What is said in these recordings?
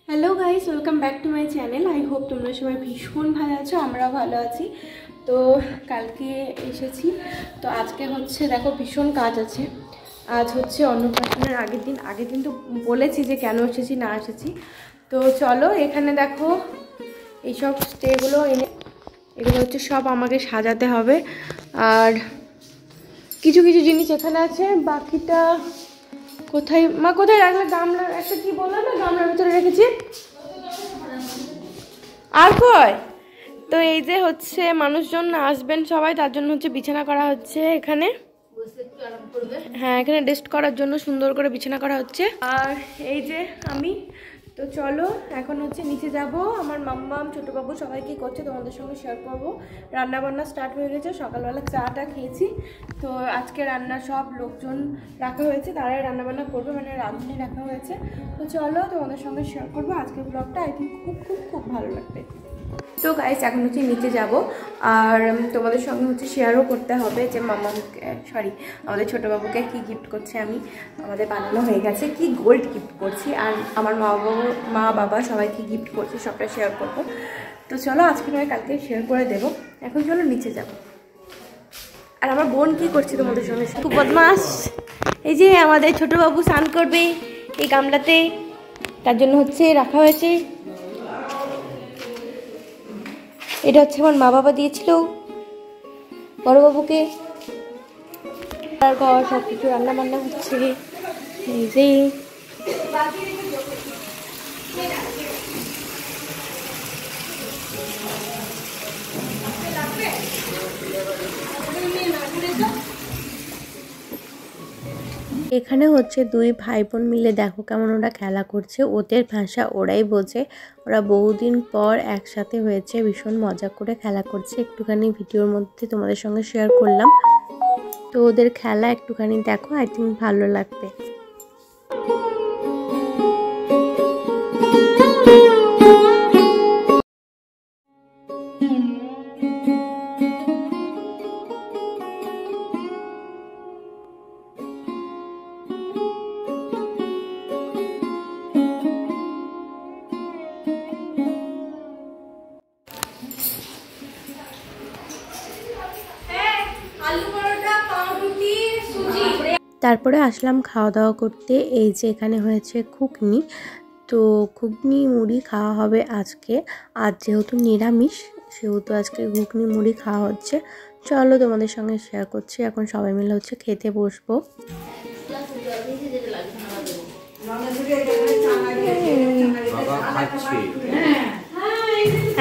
Hello guys, welcome back to my channel. I hope তোমরা সবাই ভীষণ ভালো আছো, আমরাও ভালো আছি। তো কালকে এসেছি, তো আজকে হচ্ছে দেখো ভীষণ কাজ আছে। আজ হচ্ছে অন্নপ্রাশনের আগের দিন তো বলেছি যে কেন এসেছি না এসেছি। তো চলো, এখানে দেখো এইসব স্টেগুলো এনে এগুলো হচ্ছে সব আমাকে সাজাতে হবে। আর কিছু কিছু জিনিস এখানে আছে, বাকিটা কোথায় মা কোথায় রাখলে? গামলার একটা কি বললো না, গামলার ভিতরে রেখেছি। আর কই? তো এই যে হচ্ছে মানুষজন আসবেন সবাই, তার জন্য হচ্ছে বিছানা করা হচ্ছে এখানে। হ্যাঁ, এখানে রেস্ট করার জন্য সুন্দর করে বিছানা করা হচ্ছে। আর এই যে আমি, তো চলো এখন হচ্ছে নিচে যাব। আমার মাম্মাম ছোটোবাবু সবাই কি করছে তোমাদের সঙ্গে শেয়ার করবো। রান্না বান্না স্টার্ট হয়ে গেছে, সকালবেলা চাটা খেয়েছি। তো আজকে রান্না সব লোকজন রাখা হয়েছে, তারাই রান্নাবান্না করবে, মানে রাঁধুনি রাখা হয়েছে। তো চলো তোমাদের সঙ্গে শেয়ার করবো আজকের ব্লগটা। আই থিঙ্ক খুব ভালো লাগবে। তো গাইস এখন হচ্ছে নিচে যাব, আর তোমাদের সঙ্গে হচ্ছে শেয়ারও করতে হবে যে আমাদের ছোটোবাবুকে কি গিফট করছে আমি। আমাদের বানানো হয়ে গেছে, কি গোল্ড গিফট করছি, আর আমার মা বাবা সবাই কি গিফট করছে সবটা শেয়ার করবো। তো চলো আজকে নয় কালকে শেয়ার করে দেবো। এখন চলো নিচে যাব। আর আমার বোন কি করছে তোমাদের সঙ্গে, খুব বদমাস। এই যে আমাদের ছোটোবাবু স্নান করবে এই গামলাতে, তার জন্য হচ্ছে রাখা হয়েছে। এটা হচ্ছে আমার মা বাবা দিয়েছিল বড়বাবুকে। তারপর সব কিছু রান্না বান্না হচ্ছে। এই যে এখানে হচ্ছে দুই ভাই বোন মিলে দেখো কেমন ওরা খেলা করছে, ওদের ভাষা ওরাই বোঝে। ওরা বহুদিন পর একসাথে হয়েছে, ভীষণ মজা করে খেলা করছে। একটুখানি ভিডিওর মধ্যে তোমাদের সঙ্গে শেয়ার করলাম। তো ওদের খেলা একটুখানি দেখো, আই থিঙ্ক ভালো লাগবে। তারপরে আসলাম খাওয়া দাওয়া করতে। এই যে এখানে হয়েছে ঘুগনি, তো ঘুগনি মুড়ি খাওয়া হবে আজকে। আর যেহেতু নিরামিষ সেহেতু আজকে ঘুগনি মুড়ি খাওয়া হচ্ছে। চলো তোমাদের সঙ্গে শেয়ার করছি। এখন সবাই মিলে হচ্ছে খেতে বসবো।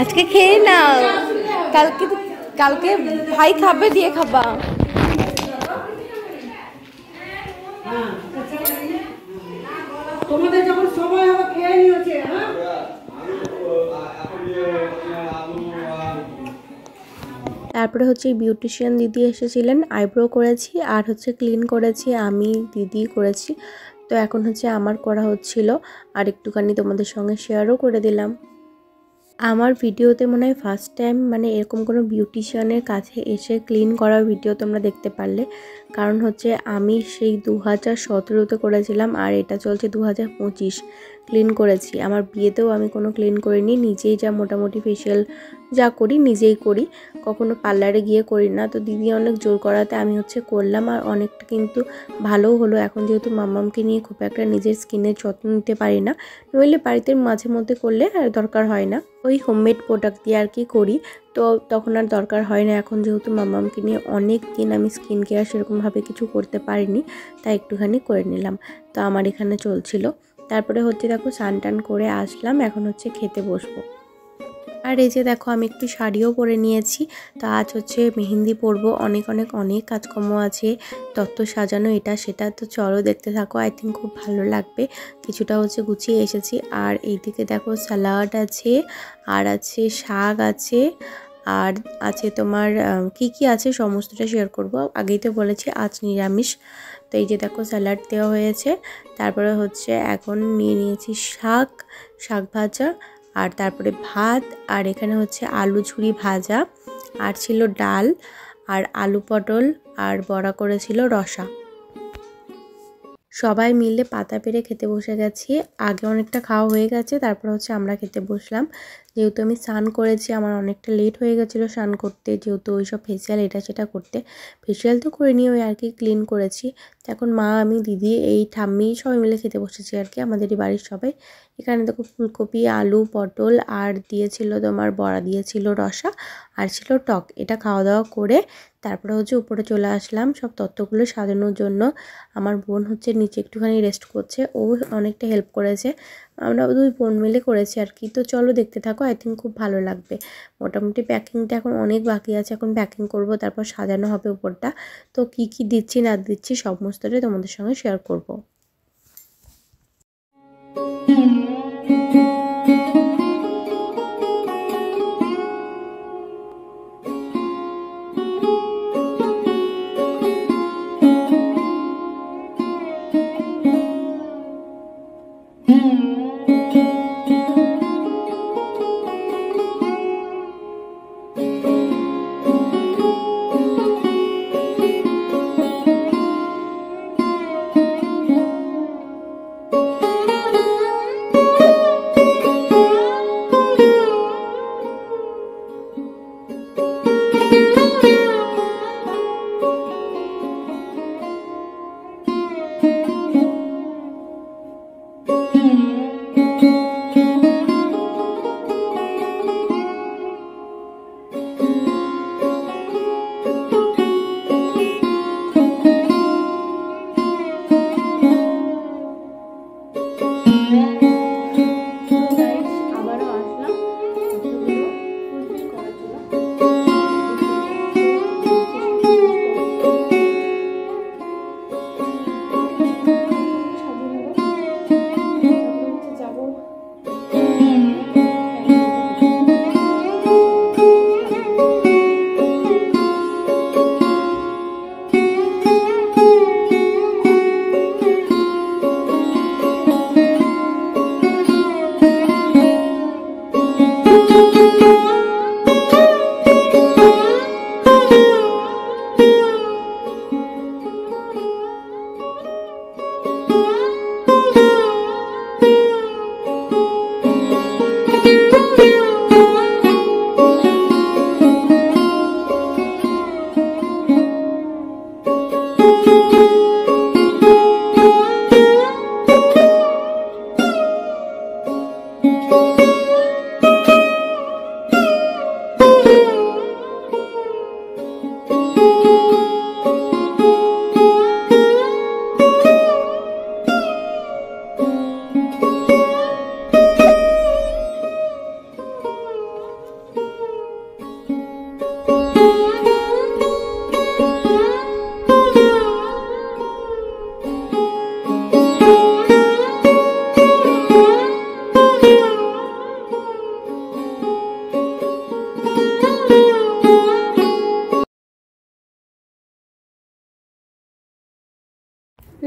আজকে খেয়ে নাও, কালকে ভাই খাবে, দিয়ে খাবা। তোমাদের যখন সময় হবে খেয়ে নিয়েছে। তারপরে হচ্ছে বিউটিশিয়ান দিদি এসেছিলেন, আইব্রো করেছি আর হচ্ছে ক্লিন করেছি আমি, দিদি করেছি। তো এখন হচ্ছে আমার করা হচ্ছিল, আর একটুখানি তোমাদের সঙ্গে শেয়ারও করে দিলাম। আমার ভিডিওতে মনে হয় ফার্স্ট টাইম মানে এরকম কোনো বিউটিশিয়ানের কাছে এসে ক্লিন করার ভিডিও তোমরা দেখতে পারলে। কারণ হচ্ছে আমি সেই 2017-তে করেছিলাম, আর এটা চলছে 2025 ক্লিন করেছি। আমার বিয়েতেও আমি কোনো ক্লিন করিনি, নিজেই যা মোটামুটি ফেশিয়াল যা করি নিজেই করি, কখনো পার্লারে গিয়ে করি না। তো দিদি অনেক জোর করাতে আমি হচ্ছে করলাম, আর অনেকটা কিন্তু ভালোও হলো। এখন যেহেতু মাম্মামকে নিয়ে খুব একটা নিজের স্কিনের যত্ন নিতে পারি না, নইলে বাড়িতে মাঝে মধ্যে করলে আর দরকার হয় না, ওই হোমমেড প্রোডাক্ট দিয়ে আর কি করি। তো তখন আর দরকার হয় না। এখন যেহেতু মাম্মামকে নিয়ে অনেক দিন আমি স্কিন কেয়ার সেরকমভাবে কিছু করতে পারিনি, তাই একটুখানি করে নিলাম। তো আমার এখানে চলছিল। তারপরে হচ্ছে দেখো স্নান টান করে আসলাম, এখন হচ্ছে খেতে বসবো। আর এই যে দেখো আমি একটু শাড়িও পরে নিয়েছি। তো আজ হচ্ছে মেহেন্দি পরবো, অনেক অনেক অনেক কাজকর্ম আছে, তত্ত্ব সাজানো এটা সেটা। তো চলো দেখতে থাকো, আই থিঙ্ক খুব ভালো লাগবে। কিছুটা হচ্ছে গুছিয়ে এসেছি। আর এইদিকে দেখো স্যালাড আছে, আর আছে শাক আছে, আর আছে তোমার কি কি আছে সমস্তটা শেয়ার করব। আগেই তো বলেছি আজ নিরামিষ। তো এই যে দেখো স্যালাড দেওয়া হয়েছে, তারপরে হচ্ছে এখন নিয়ে নিয়েছি শাক, শাক ভাজা, আর তারপরে ভাত, আর এখানে হচ্ছে আলু ঝুরি ভাজা, আর ছিল ডাল, আর আলু পটল, আর বড়া করেছিল রসা। সবাই মিলে পাতা পেরে খেতে বসে গেছি। আগে অনেকটা খাওয়া হয়ে গেছে, তারপর হচ্ছে আমরা খেতে বসলাম। যেহেতু আমি স্নান করেছি, আমার অনেকটা লেট হয়ে গেছিলো স্নান করতে, যেহেতু ওইসব ফেসিয়াল এটা সেটা করতে। ফেসিয়াল তো করিনি, ওই আর কি ক্লিন করেছি। তো এখন মা, আমি, দিদি, এই ঠাম্মি সবাই মিলে খেতে বসেছি আর কি, আমাদেরই বাড়ির সবাই। এখানে দেখো ফুলকপি, আলু, পটল, আর দিয়েছিল তোমার বড়া দিয়েছিল রসা, আর ছিল টক। এটা খাওয়া দাওয়া করে তারপরে হচ্ছে উপরে চলে আসলাম সব তত্ত্বগুলো সাজানোর জন্য। আমার বোন হচ্ছে নিচে একটুখানি রেস্ট করছে, ও অনেকটা হেল্প করেছে। আমরা দুই বোন মিলে করেছি আর কি। তো চলো দেখতে থাকো, আই থিঙ্ক খুব ভালো লাগবে। মোটামুটি প্যাকিংটা এখন অনেক বাকি আছে, এখন প্যাকিং করব, তারপর সাজানো হবে উপরটা। তো কি কি দিচ্ছি না দিচ্ছি সমস্তটাই তোমাদের সঙ্গে শেয়ার করব।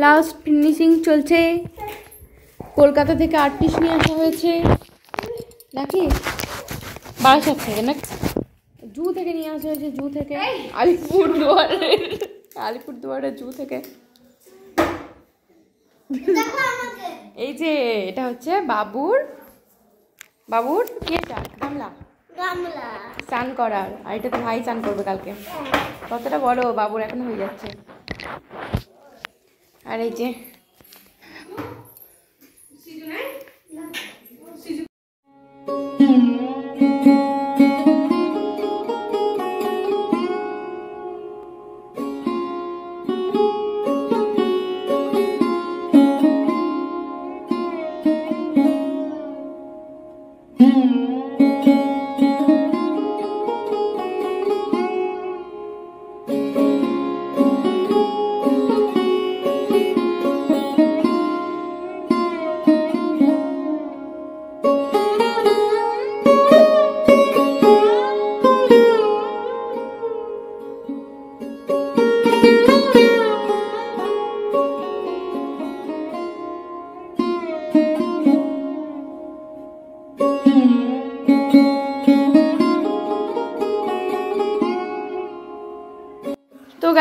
লাস্ট ফিনিশিং চলছে। কলকাতা থেকে আর্টিস্ট নিয়ে আসা হয়েছে নাকি, বারাসাত থেকে না, জু থেকে নিয়ে আসা হয়েছে, জু থেকে, আলিপুরদুয়ারের জু থেকে। এই যে এটা হচ্ছে বাবুর কি এটা গামলা চান করার, আর এটা তো ভাই চান করবে কালকে। কতটা বড় বাবুর এখন হয়ে যাচ্ছে। আর এই যে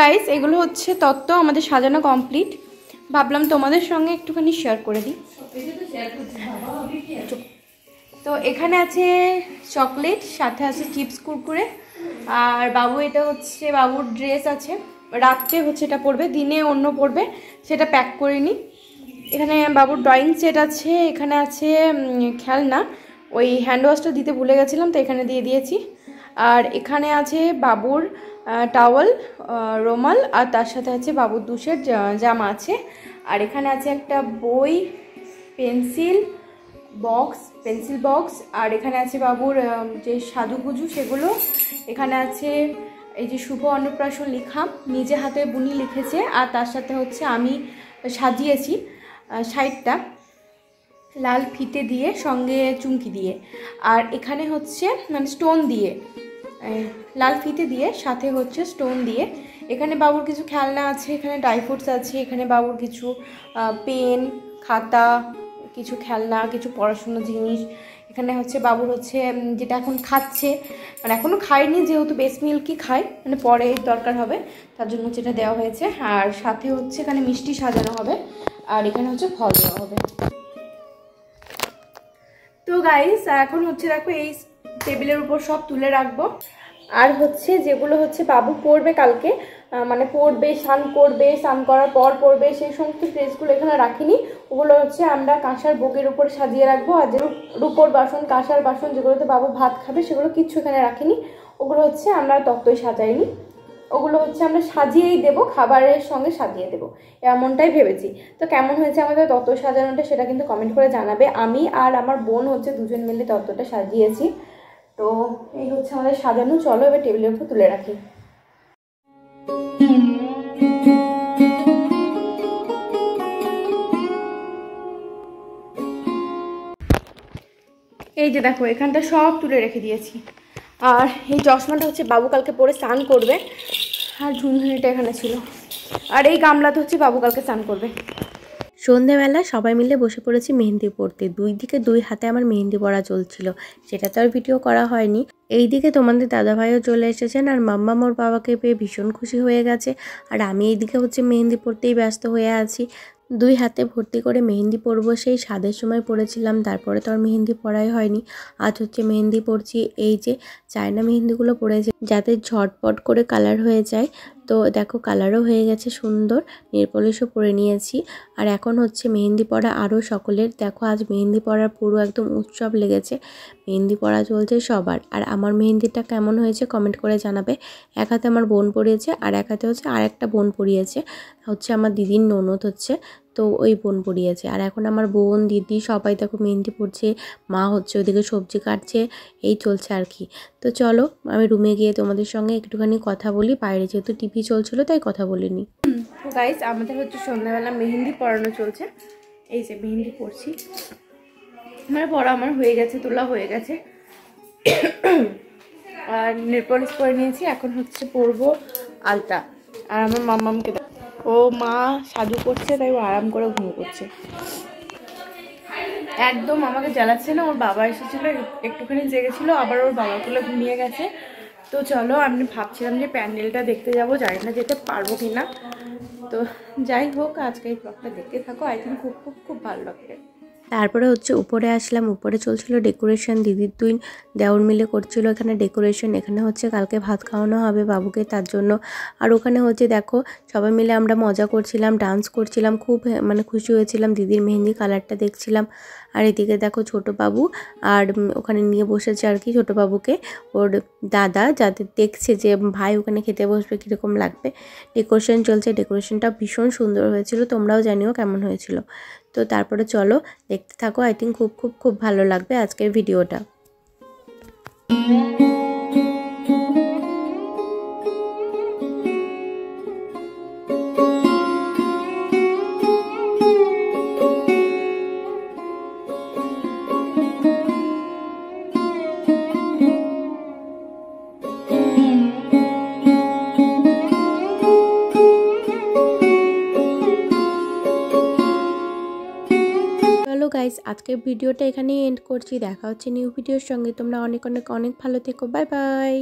গাইস এগুলো হচ্ছে তত্ত্ব, আমাদের সাজানো কমপ্লিট। ভাবলাম তোমাদের সঙ্গে একটুখানি শেয়ার করে দিই। তো এখানে আছে চকলেট, সাথে আছে চিপস কুরকুরে, আর বাবু এটা হচ্ছে বাবুর ড্রেস আছে, রাত্রে হচ্ছে এটা পরবে, দিনে অন্য পরবে, সেটা প্যাক করিনি। এখানে বাবুর ড্রয়িং সেট আছে, এখানে আছে খেলনা, ওই হ্যান্ড ওয়াশটা দিতে ভুলে গেছিলাম তো এখানে দিয়ে দিয়েছি। আর এখানে আছে বাবুর টাওয়াল, রুমাল, আর তার সাথে আছে বাবুর দুশের জামা আছে। আর এখানে আছে একটা বই, পেন্সিল বক্স, আর এখানে আছে বাবুর যে সাজুগুজু সেগুলো। এখানে আছে এই যে শুভ অন্নপ্রাশন লেখা, নিজে হাতে বুনি লিখেছে, আর তার সাথে হচ্ছে আমি সাজিয়েছি সাইডটা লাল ফিতে দিয়ে, সঙ্গে চুমকি দিয়ে। আর এখানে হচ্ছে মানে স্টোন দিয়ে, লাল ফিতে দিয়ে, সাথে হচ্ছে স্টোন দিয়ে। এখানে বাবুর কিছু খেলনা আছে, এখানে ড্রাই ফ্রুটস আছে, এখানে বাবুর কিছু পেন, খাতা, কিছু খেলনা, কিছু পড়াশোনার জিনিস। এখানে হচ্ছে বাবুর হচ্ছে যেটা এখন খাচ্ছে, মানে এখনও খায়নি যেহেতু বেস মিল্কই খায়, মানে পরে দরকার হবে তার জন্য যেটা দেওয়া হয়েছে। আর সাথে হচ্ছে এখানে মিষ্টি সাজানো হবে, আর এখানে হচ্ছে ফল দেওয়া হবে। তো গাইস এখন হচ্ছে দেখো এই টেবিলের উপর সব তুলে রাখবো। আর হচ্ছে যেগুলো হচ্ছে বাবু পরবে কালকে, মানে পরবে, স্নান করবে, স্নান করার পর পরবে, সেই সমস্ত ড্রেসগুলো এখানে রাখিনি। ওগুলো হচ্ছে আমরা কাঁসার বোগের উপরে সাজিয়ে রাখবো। আর যে রূপোর বাসন, কাঁসার বাসন যেগুলোতে বাবু ভাত খাবে সেগুলো কিচ্ছু এখানে রাখিনি। ওগুলো হচ্ছে আমরা তত্ত্বই সাজাইনি, ওগুলো হচ্ছে আমরা সাজিয়েই দেবো, খাবারের সঙ্গে সাজিয়ে দেবো, এমনটাই ভেবেছি। তো কেমন হয়েছে আমাদের তত্ত্ব সাজানোটা সেটা কিন্তু কমেন্ট করে জানাবে। আমি আর আমার বোন হচ্ছে দুজন মিলে তত্ত্বটা সাজিয়েছি। তো এই হচ্ছে আমাদের সাজানো। চলো এবার টেবিলের উপর তুলে রাখি। এই যে দেখো এখানটা সব তুলে রেখে দিয়েছি। আর এই চশমাটা হচ্ছে বাবু কালকে পরে স্নান করবে, আর ঝুনঝুনিটা এখানে ছিল, আর এই গামলাতে হচ্ছে বাবু কালকে স্নান করবে। সন্ধেবেলা সবাই মিলে বসে পড়েছি মেহেন্দি পড়তে। দুই দিকে দুই হাতে আমার মেহেন্দি পড়া চলছিল, সেটা তো আর ভিডিও করা হয়নি। এইদিকে তোমাদের দাদাভাইও চলে এসেছেন, আর মাম্মা মোর বাবাকে পেয়ে ভীষণ খুশি হয়ে গেছে। আর আমি এইদিকে হচ্ছে মেহেন্দি পড়তেই ব্যস্ত হয়ে আছি। দুই হাতে ভর্তি করে মেহেন্দি পরবো, সেই স্বাদের সময় পড়েছিলাম, তারপরে তো আর মেহেন্দি পরাই হয়নি। আজ হচ্ছে মেহেন্দি পড়ছি, এই যে চায়না মেহেন্দিগুলো পড়েছে যাতে ঝটপট করে কালার হয়ে যায়। তো দেখো কালারও হয়ে গেছে সুন্দর, নেল পলিশও পরে নিয়েছি। আর এখন হচ্ছে মেহেন্দি পরা আরও সকলের। দেখো আজ মেহেন্দি পরার পুরো একদম উৎসব লেগেছে, মেহেন্দি পরা চলছে সবার। আর আমার মেহেন্দিটা কেমন হয়েছে কমেন্ট করে জানাবে। এক হাতে আমার বোন পরিয়েছে, আর এক হাতে হচ্ছে আর একটা বোন পরিয়েছে, হচ্ছে আমার দিদির ননদ হচ্ছে, তো ওই বোন পরিয়েছে। আর এখন আমার বোন, দিদি সবাই দেখো মেহেন্দি পড়ছে, মা হচ্ছে ওদিকে সবজি কাটছে, এই চলছে আর কি। তো চলো আমি রুমে গিয়ে তোমাদের সঙ্গে একটুখানি কথা বলি, বাইরে যেহেতু টিভি চলছিল তাই কথা বলিনি। গাইস আমাদের হচ্ছে সন্ধ্যাবেলা মেহেন্দি পরানো চলছে, এই যে মেহেন্দি পরছি, মানে পরা আমার হয়ে গেছে, তোলা হয়ে গেছে, আর নেল পলিশ পরে নিয়েছি। এখন হচ্ছে পরবো আলতা। আর আমার মাম্মামকে ও মা সাজু করছে, তাই ও আরাম করে ঘুম করছে, একদম আমাকে জ্বালাচ্ছে না। ওর বাবা এসেছিল, একটুখানি জেগেছিল, আবার ওর বাবা কোলে ঘুমিয়ে গেছে। তো চলো আমি ভাবছিলাম যে প্যান্ডেলটা দেখতে যাব, জানি না যেতে পারবো কি না। তো যাই হোক আজকে এই ব্লগটা দেখতে থাকো, আই থিঙ্ক খুব খুব খুব ভালো লাগবে। তারপরে হচ্ছে উপরে আসলাম, উপরে চলছিল ডেকোরেশন, দিদির দুই দেওর মিলে করছিল এখানে ডেকোরেশন। এখানে হচ্ছে কালকে ভাত খাওয়ানো হবে বাবুকে, তার জন্য। আর ওখানে হচ্ছে দেখো সবাই মিলে আমরা মজা করছিলাম, ডান্স করছিলাম, খুব মানে খুশি হয়েছিলাম, দিদির মেহেন্দি কালারটা দেখছিলাম। আর এদিকে দেখো ছোট বাবু, আর ওখানে নিয়ে বসেছে আর কি ছোট বাবুকে ওর দাদা, যাদের দেখছে যে ভাই ওখানে খেতে বসবে কীরকম লাগবে। ডেকোরেশন চলছে, ডেকোরেশনটা ভীষণ সুন্দর হয়েছিল, তোমরাও জানিও কেমন হয়েছিল। তো তারপরে চলো দেখতে থাকো, আই থিঙ্ক খুব খুব খুব ভালো লাগবে আজকের ভিডিওটা। গাইস আজকের ভিডিওটা এখানেই এন্ড করছি, দেখা হচ্ছে নিউ ভিডিওর সঙ্গে। তোমরা অনেক অনেক অনেক ভালো থেকো, বাই বাই।